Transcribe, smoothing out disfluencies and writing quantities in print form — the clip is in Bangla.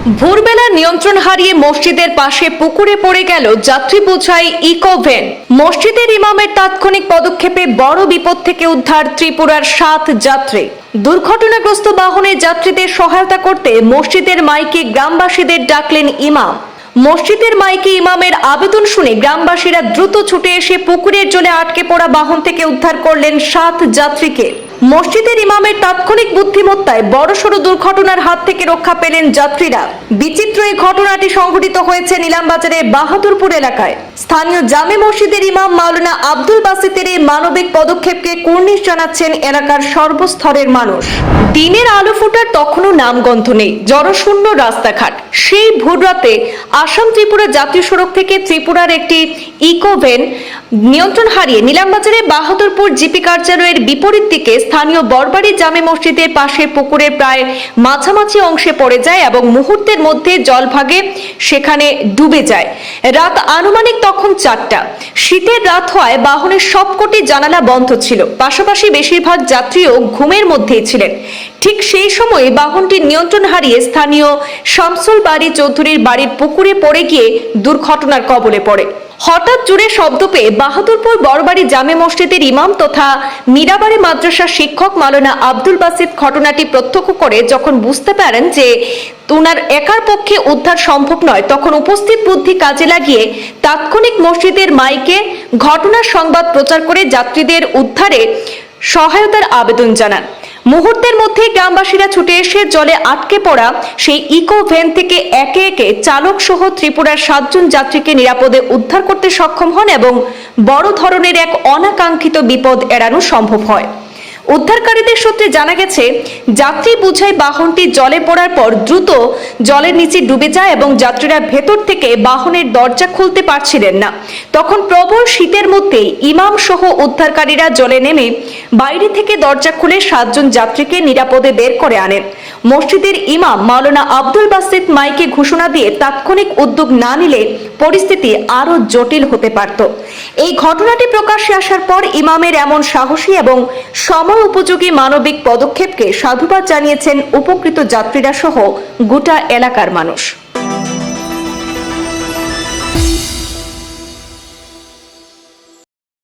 ভোরবেলা নিয়ন্ত্রণ হারিয়ে মসজিদের পাশে পুকুরে পড়ে গেল যাত্রী বোঝাই ইকো ভ্যান। মসজিদের ইমামের তাৎক্ষণিক পদক্ষেপে বড় বিপদ থেকে উদ্ধার ত্রিপুরার 7 যাত্রী। দুর্ঘটনাগ্রস্ত বাহনে যাত্রীদের সহায়তা করতে মসজিদের মাইকে গ্রামবাসীদের ডাকলেন ইমাম। মসজিদের মাইকে ইমামের আবেদন শুনে গ্রামবাসীরা দ্রুত ছুটে এসে পুকুরের জলে আটকে পড়া বাহন থেকে উদ্ধার করলেন 7 যাত্রীকে। মসজিদের ইমামের তাৎক্ষণিক বুদ্ধিমত্তায় বড়সড় দুর্ঘটনার হাত থেকে রক্ষা পেলেন যাত্রীরা। বিচিত্র এই ঘটনাটি সংঘটিত হয়েছে নিলামবাজারের বাহাদুরপুর এলাকায়। স্থানীয় জামে মসজিদের ইমাম মাওলানা আব্দুল বাসিতের এই মানবিক পদক্ষেপকে কুর্নিশ জানাচ্ছেন এলাকার সর্বস্তরের মানুষ। দিনের আলো ফোটার তখনও নামগন্ধ নেই, জনশূন্য রাস্তাঘাট। সেই ভোররাতে আসাম ত্রিপুরা জাতীয় সড়ক থেকে ত্রিপুরার একটি ইকো ভ্যান নিয়ন্ত্রণ হারিয়ে নিলামবাজারের বাহাদুরপুর জিপি কার্যালয়ের বিপরীত দিকে স্থানীয় বরবাড়ি জামে মসজিদের পাশে পুকুরের প্রায় মাঝামাঝি অংশে পড়ে যায় এবং মুহূর্তের মধ্যে জলভাগে সেখানে ডুবে যায়। রাত আনুমানিক তখন 4টা। শীতের রাত হওয়ায় বাহনের সবকটি জানালা বন্ধ ছিল, পাশাপাশি বেশিরভাগ যাত্রীও ঘুমের মধ্যেই ছিলেন। ঠিক সেই সময় বাহনটি নিয়ন্ত্রণ হারিয়ে স্থানীয় শামসুল বাড়ি চৌধুরীর বাড়ির পুকুরে পড়ে গিয়ে দুর্ঘটনার কবলে পড়ে। হঠাৎ জোরে শব্দ পেয়ে বাহাদুরপুর বড়বাড়ি জামে মসজিদের ইমাম তথা মীরাবাড়ি মাদ্রাসার শিক্ষক মাওলানা আব্দুল বাসিত ঘটনাটি প্রত্যক্ষ করে যখন বুঝতে পারেন যে ওনার একার পক্ষে উদ্ধার সম্ভব নয়, তখন উপস্থিত বুদ্ধি কাজে লাগিয়ে তাৎক্ষণিক মসজিদের মাইকে ঘটনার সংবাদ প্রচার করে যাত্রীদের উদ্ধারে সহায়তার আবেদন জানান। মুহূর্তের মধ্যে গ্রামবাসীরা ছুটে এসে জলে আটকে পড়া সেই ইকো ভ্যান থেকে একে একে চালক সহ ত্রিপুরার 7 জন যাত্রীকে নিরাপদে উদ্ধার করতে সক্ষম হন এবং বড় ধরনের এক অনাকাঙ্ক্ষিত বিপদ এড়ানো সম্ভব হয়। উদ্ধারকারীদের সূত্রে জানা গেছে, যাত্রী বোঝাই বাহনটি জলে পড়ার পর দ্রুত জলের নিচে ডুবে যায় এবং যাত্রীরা ভেতর থেকে বাহনের দরজা খুলতে পারছিলেন না। তখন প্রবল শীতের মধ্যে ইমাম সহ উদ্ধারকারীরা জলে নেমে বাইরে থেকে দরজা খুলে 7 জন যাত্রীকে নিরাপদে বের করে আনেন। মসজিদের ইমাম মাওলানা আব্দুল বাসিত মাইকে ঘোষণা দিয়ে তাৎক্ষণিক উদ্যোগ না নিলে পরিস্থিতি আরো জটিল হতে পারত। এই ঘটনাটি প্রকাশ্যে আসার পর ইমামের এমন সাহসী এবং সময় উপযোগী মানবিক পদক্ষেপকে সাধুবাদ জানিয়েছেন উপকৃত যাত্রীরা সহ গোটা এলাকার মানুষ।